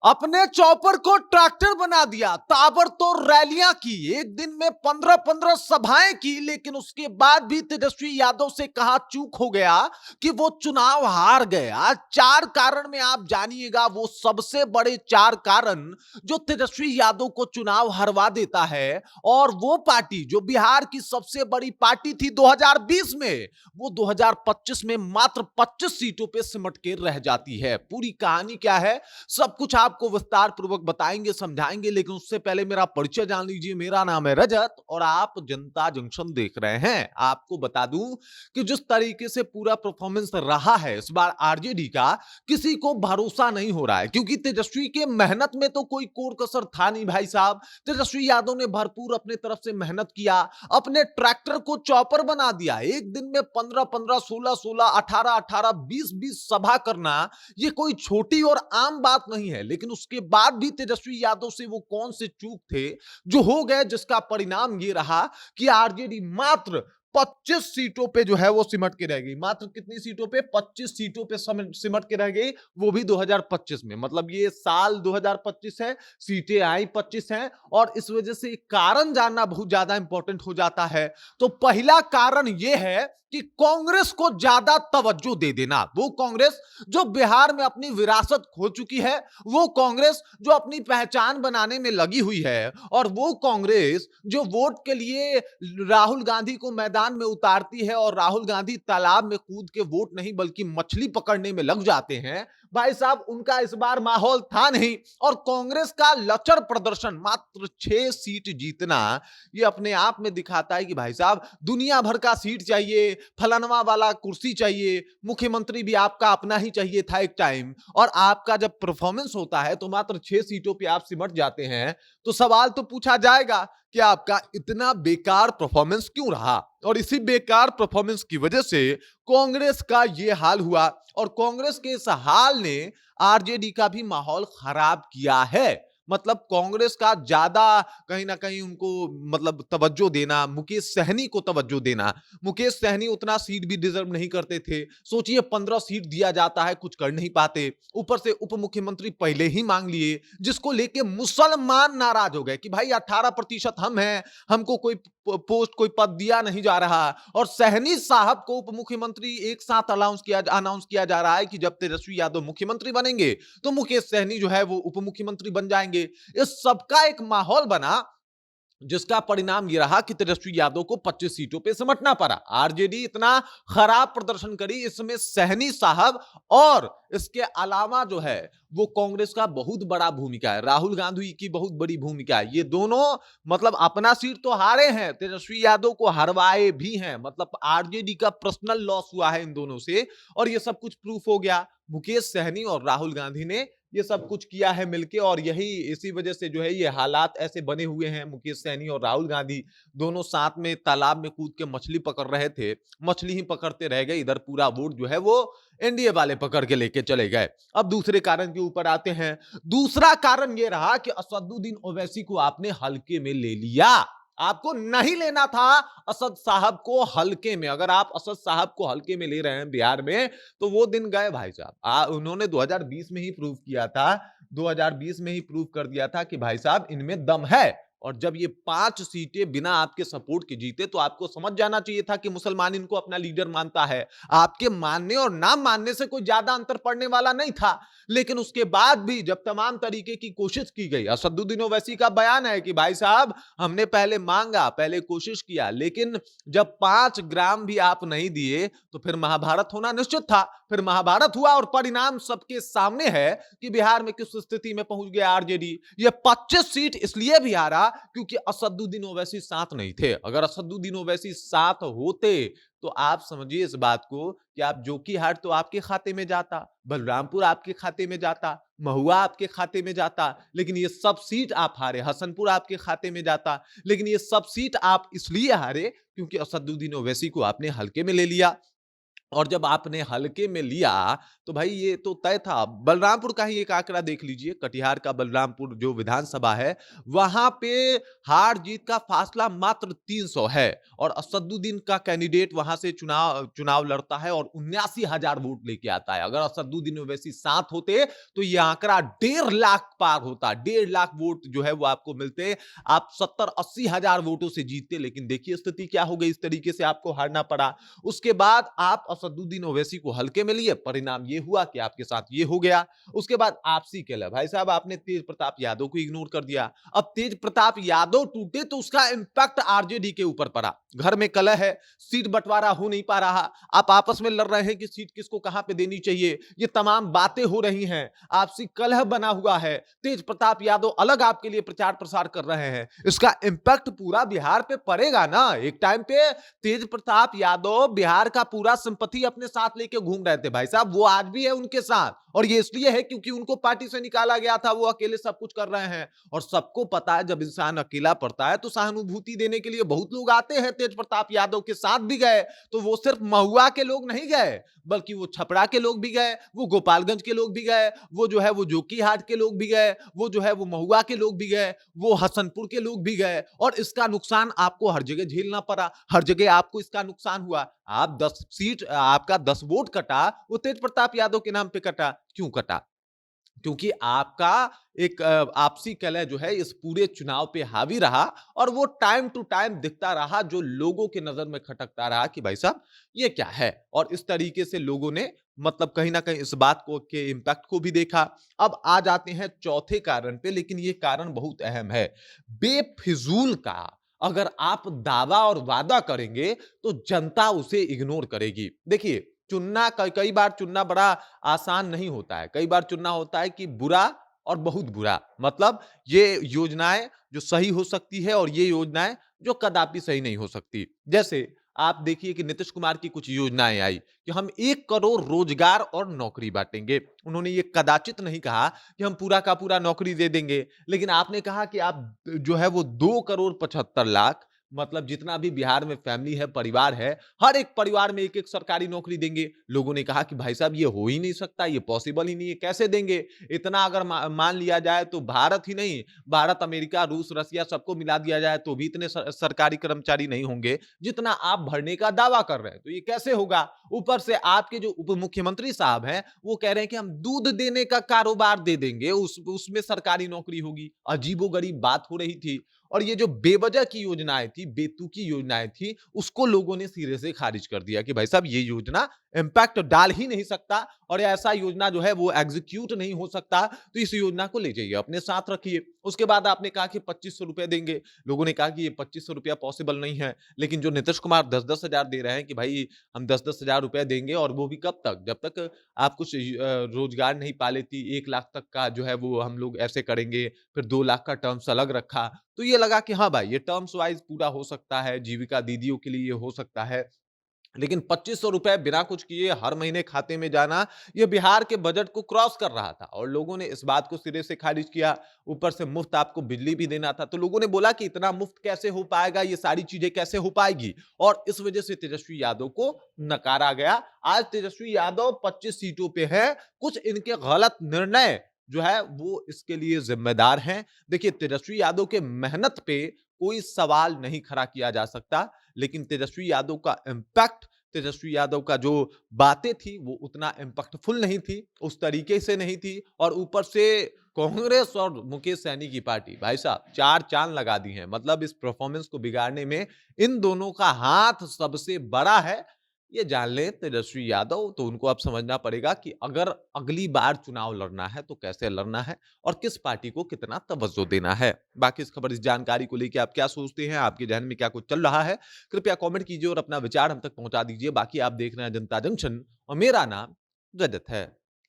अपने चॉपर को ट्रैक्टर बना दिया, ताबड़तोड़ रैलियां की, एक दिन में 15-15 सभाएं की, लेकिन उसके बाद भी तेजस्वी यादव से कहा चूक हो गया कि वो चुनाव हार गए। आज 4 कारण में आप जानिएगा वो सबसे बड़े 4 कारण जो तेजस्वी यादव को चुनाव हरवा देता है। और वो पार्टी जो बिहार की सबसे बड़ी पार्टी थी 2020 में, वो 2025 में मात्र 25 सीटों पे सिमट के रह जाती है। पूरी कहानी क्या है, सब कुछ आपको विस्तार पूर्वक बताएंगे, समझाएंगे, लेकिन उससे पहले मेरा परिचय जान लीजिए। मेरा नाम है रजत और आप जनता जंक्शन देख रहे हैं। आपको बता दूं कि जिस तरीके से पूरा परफॉर्मेंस रहा है इस बार आरजेडी का, किसी को भरोसा नहीं हो रहा है, क्योंकि तेजस्वी के मेहनत में तो कोई कोर कसर था नहीं भाई साहब। तेजस्वी यादव ने भरपूर अपने तरफ से मेहनत किया, अपने ट्रैक्टर को चॉपर बना दिया। एक दिन में 15-15, 16-16, 18-18, 20-20 सभा करना ये कोई छोटी और आम बात नहीं है। लेकिन उसके बाद भी तेजस्वी यादव से वो कौन से चूक थे जो हो गए, जिसका परिणाम ये रहा कि आरजेडी मात्र 25 सीटों पे जो है वो सिमट के रह गई। मात्र कितनी सीटों पे? 25 सीटों पे सिमट के रह गई, वो भी 2025 में। मतलब ये साल 2025 है, सीटें आई 25 हैं। और इस वजह से कारण जानना बहुत ज्यादा इंपॉर्टेंट हो जाता है। तो पहला कारण यह है कि कांग्रेस को ज्यादा तवज्जो दे देना। वो कांग्रेस जो बिहार में अपनी विरासत खो चुकी है, वो कांग्रेस जो अपनी पहचान बनाने में लगी हुई है, और वो कांग्रेस जो वोट के लिए राहुल गांधी को मैदान में उतारती है और राहुल गांधी तालाब में कूद के वोट नहीं बल्कि मछली पकड़ने में लग जाते हैं। भाई साहब, उनका इस बार माहौल था नहीं। और कांग्रेस का लचर प्रदर्शन, मात्र 6 सीट जीतना, ये अपने आप में दिखाता है कि भाई साहब दुनिया भर का सीट चाहिए, फलानवा वाला कुर्सी चाहिए, मुख्यमंत्री भी आपका अपना ही चाहिए था एक टाइम, और आपका जब परफॉर्मेंस होता है तो मात्र 6 सीटों पे आप सिमट जाते हैं। तो सवाल तो पूछा जाएगा कि आपका इतना बेकार परफॉर्मेंस क्यों रहा, और इसी बेकार परफॉर्मेंस की वजह से कांग्रेस का यह हाल हुआ। और कांग्रेस के इस हाल ने आरजेडी का भी माहौल खराब किया है। मतलब कांग्रेस का ज्यादा कहीं ना कहीं उनको मतलब तवज्जो देना, मुकेश सहनी को तवज्जो देना। मुकेश सहनी उतना सीट भी डिजर्व नहीं करते थे। सोचिए 15 सीट दिया जाता है, कुछ कर नहीं पाते। ऊपर से उप मुख्यमंत्री पहले ही मांग लिए, जिसको लेके मुसलमान नाराज हो गए कि भाई 18% हम हैं, हमको कोई पोस्ट, कोई पद दिया नहीं जा रहा। और सहनी साहब को उप मुख्यमंत्री एक साथ अनाउंस किया जा रहा है कि जब तेजस्वी यादव मुख्यमंत्री बनेंगे तो मुकेश सहनी जो है वो उप मुख्यमंत्री बन जाएंगे। इस सबका एक माहौल बना, जिसका परिणाम यह रहा कि तेजस्वी यादव को 25 सीटों पे सिमटना पड़ा। आरजेडी इतना खराब प्रदर्शन करी, इसमें सहनी साहब और इसके अलावा जो है वो कांग्रेस का बहुत बड़ा भूमिका है, राहुल गांधी की बहुत बड़ी भूमिका है। ये दोनों मतलब अपना सीट तो हारे हैं, तेजस्वी यादव को हरवाए भी हैं। मतलब आरजेडी का पर्सनल लॉस हुआ है इन दोनों से, और ये सब कुछ प्रूफ हो गया। मुकेश सहनी और राहुल गांधी ने ये सब कुछ किया है मिलके, और यही इसी वजह से जो है ये हालात ऐसे बने हुए हैं। मुकेश सहनी और राहुल गांधी दोनों साथ में तालाब में कूद के मछली पकड़ रहे थे, मछली ही पकड़ते रह गए, इधर पूरा वोट जो है वो एनडीए वाले पकड़ के लेके चले गए। अब दूसरे कारण के ऊपर आते हैं। दूसरा कारण ये रहा कि असदुद्दीन ओवैसी को आपने हल्के में ले लिया। आपको नहीं लेना था असद साहब को हल्के में। अगर आप असद साहब को हल्के में ले रहे हैं बिहार में, तो वो दिन गए भाई साहब। उन्होंने 2020 में ही प्रूव किया था, 2020 में ही प्रूव कर दिया था कि भाई साहब इनमें दम है। और जब ये 5 सीटें बिना आपके सपोर्ट के जीते, तो आपको समझ जाना चाहिए था कि मुसलमान इनको अपना लीडर मानता है। आपके मानने और ना मानने से कोई ज्यादा अंतर पड़ने वाला नहीं था। लेकिन उसके बाद भी जब तमाम तरीके की कोशिश की गई, असदुद्दीन ओवैसी का बयान है कि भाई साहब हमने पहले मांगा, पहले कोशिश किया, लेकिन जब 5 ग्राम भी आप नहीं दिए तो फिर महाभारत होना निश्चित था। फिर महाभारत हुआ, और परिणाम सबके सामने है कि बिहार में किस स्थिति में पहुंच गया आरजेडी। ये 25 सीट इसलिए भी हारा क्योंकि असदुद्दीन ओवैसी साथ नहीं थे। अगर असदुद्दीन ओवैसी साथ होते तो आप समझिए इस बात को कि आप जोकीहाट तो आपके खाते में जाता, बलरामपुर आपके खाते में जाता, महुआ आपके खाते में जाता, लेकिन ये सब सीट आप हारे। हसनपुर आपके खाते में जाता, लेकिन ये सब सीट आप इसलिए हारे क्योंकि असदुद्दीन ओवैसी को आपने हल्के में ले लिया। और जब आपने हल्के में लिया, तो भाई ये तो तय था। बलरामपुर का ही एक आंकड़ा देख लीजिए, कटिहार का बलरामपुर जो विधानसभा है, वहाँ पे हार-जीत का फासला मात्र 300 है और असदुद्दीन का कैंडिडेट वहाँ से चुनाव चुनाव लड़ता है और 79,000 वोट लेके आता है। अगर असदुद्दीन ओवैसी साथ होते, तो ये आंकड़ा 1.5 लाख पार होता। 1.5 लाख वोट जो है वो आपको मिलते, आप 70-80 हज़ार वोटों से जीतते। लेकिन देखिए स्थिति क्या हो गई, इस तरीके से आपको हारना पड़ा। उसके बाद आप असदुद्दीन ओवैसी को हल्के में लिए, परिणाम ये हुआ कि आपके साथ ये हो गया। उसके बाद आपसी कलह, भाई साहब आपने तेज प्रताप यादव को इग्नोर कर दिया। अब तेज प्रताप यादव टूटे तो उसका इंपैक्ट आरजेडी के ऊपर पड़ा। घर में कलह है, सीट बंटवारा हो नहीं पा रहा, आप आपस में लड़ रहे हैं कि सीट किसको कहां पे देनी चाहिए, ये तमाम बातें हो रही हैं, आपसी कलह बना हुआ है। तेज प्रताप यादव अलग आपके लिए प्रचार प्रसार कर रहे हैं, इसका इंपैक्ट पूरा बिहार पे पड़ेगा ना। एक टाइम पे तेज प्रताप यादव बिहार का पूरा संपत्ति अपने साथ लेके घूम रहे थे भाई साहब, वो आज भी है उनके साथ, और ये इसलिए है क्योंकि उनको पार्टी से निकाला गया था, वो अकेले सब कुछ कर रहे हैं। और सबको पता है जब इंसान अकेला पड़ता है तो सहानुभूति देने के लिए बहुत लोग आते हैं। तेज प्रताप यादव के साथ भी गए, तो वो सिर्फ महुआ के लोग नहीं गए, बल्कि वो छपरा के लोग भी गए, वो गोपालगंज के लोग भी गए, वो जो है वो जोकीहाट के लोग भी गए, वो जो है वो महुआ के लोग भी गए, वो हसनपुर के लोग भी गए, और इसका नुकसान आपको हर जगह झेलना पड़ा, हर जगह आपको इसका नुकसान हुआ। आप 10 सीट, आपका 10 वोट कटा, वो तेज प्रताप यादव के नाम पे कटा। क्यों कटा? क्योंकि आपका एक आपसी कलह जो है इस पूरे चुनाव पे हावी रहा, और वो टाइम टू टाइम दिखता रहा, जो लोगों की नजर में खटकता रहा कि भाई साहब ये क्या है। और इस तरीके से लोगों ने मतलब कहीं ना कहीं इस बात को के इम्पैक्ट को भी देखा। अब आ जाते हैं चौथे कारण पे, लेकिन ये कारण बहुत अहम है। बेफिजूल का अगर आप दावा और वादा करेंगे तो जनता उसे इग्नोर करेगी। देखिए, चुनना कई बार चुनना बड़ा आसान नहीं होता है। कई बार चुनना होता है कि बुरा और बहुत बुरा, मतलब ये योजनाएं जो सही हो सकती है और ये योजनाएं जो कदापि सही नहीं हो सकती। जैसे आप देखिए कि नीतीश कुमार की कुछ योजनाएं आई कि हम 1 करोड़ रोजगार और नौकरी बांटेंगे। उन्होंने ये कदाचित नहीं कहा कि हम पूरा का पूरा नौकरी दे देंगे, लेकिन आपने कहा कि आप जो है वो 2 करोड़ 75 लाख, मतलब जितना भी बिहार में फैमिली है, परिवार है, हर एक परिवार में एक एक सरकारी नौकरी देंगे। लोगों ने कहा कि भाई साहब ये हो ही नहीं सकता, ये पॉसिबल ही नहीं है, कैसे देंगे? इतना अगर मान लिया जाए तो भारत ही नहीं, भारत, अमेरिका, रूस, रसिया सबको मिला दिया जाए तो भी इतने सरकारी कर्मचारी नहीं होंगे जितना आप भरने का दावा कर रहे हैं। तो ये कैसे होगा? ऊपर से आपके जो उप मुख्यमंत्री साहब हैं, वो कह रहे हैं कि हम दूध देने का कारोबार दे देंगे, उसमें सरकारी नौकरी होगी। अजीबोगरीब बात हो रही थी। और ये जो बेवजह की योजनाएं थी, बेतुकी योजनाएं थी, उसको लोगों ने सिरे से खारिज कर दिया कि भाई साहब ये योजना इंपैक्ट डाल ही नहीं सकता, और ऐसा योजना जो है वो एग्जीक्यूट नहीं हो सकता, तो इस योजना को ले जाइए अपने साथ रखिए। उसके बाद आपने कहा कि 2500 रुपए देंगे। लोगों ने कहा कि ये 2500 रुपया पॉसिबल नहीं है, लेकिन जो नीतीश कुमार 10-10 हजार दे रहे हैं कि भाई हम 10-10 हजार रुपया देंगे, और वो भी कब तक, जब तक आप कुछ रोजगार नहीं पा लेती। 1 लाख तक का जो है वो हम लोग ऐसे करेंगे, फिर 2 लाख का टर्म्स अलग रखा। तो ये लगा कि हाँ भाई, ये टर्म्स वाइज पूरा हो सकता है, जीविका दीदियों के लिए ये हो सकता है। लेकिन 2500 रुपए बिना कुछ किए हर महीने खाते में जाना, ये बिहार के बजट को क्रॉस कर रहा था, और लोगों ने इस बात को सिरे से खारिज किया। ऊपर से मुफ्त आपको बिजली भी देना था, तो लोगों ने बोला कि इतना मुफ्त कैसे हो पाएगा, ये सारी चीजें कैसे हो पाएगी, और इस वजह से तेजस्वी यादव को नकारा गया। आज तेजस्वी यादव 25 सीटों पे है। कुछ इनके गलत निर्णय जो है वो इसके लिए जिम्मेदार हैं। देखिए, तेजस्वी यादव के मेहनत पे कोई सवाल नहीं खड़ा किया जा सकता, लेकिन तेजस्वी यादव का इम्पैक्ट, तेजस्वी यादव का जो बातें थी वो उतना इम्पैक्टफुल नहीं थी, उस तरीके से नहीं थी। और ऊपर से कांग्रेस और मुकेश सहनी की पार्टी, भाई साहब 4 चांद लगा दी हैं। मतलब इस परफॉर्मेंस को बिगाड़ने में इन दोनों का हाथ सबसे बड़ा है। ये जान लें तेजस्वी यादव, तो उनको अब समझना पड़ेगा कि अगर अगली बार चुनाव लड़ना है तो कैसे लड़ना है, और किस पार्टी को कितना तवज्जो देना है। बाकी इस खबर, इस जानकारी को लेकर आप क्या सोचते हैं, आपके जहन में क्या कुछ चल रहा है, कृपया कमेंट कीजिए और अपना विचार हम तक पहुंचा दीजिए। बाकी आप देख रहे हैं जनता जंक्शन, और मेरा नाम रजत है।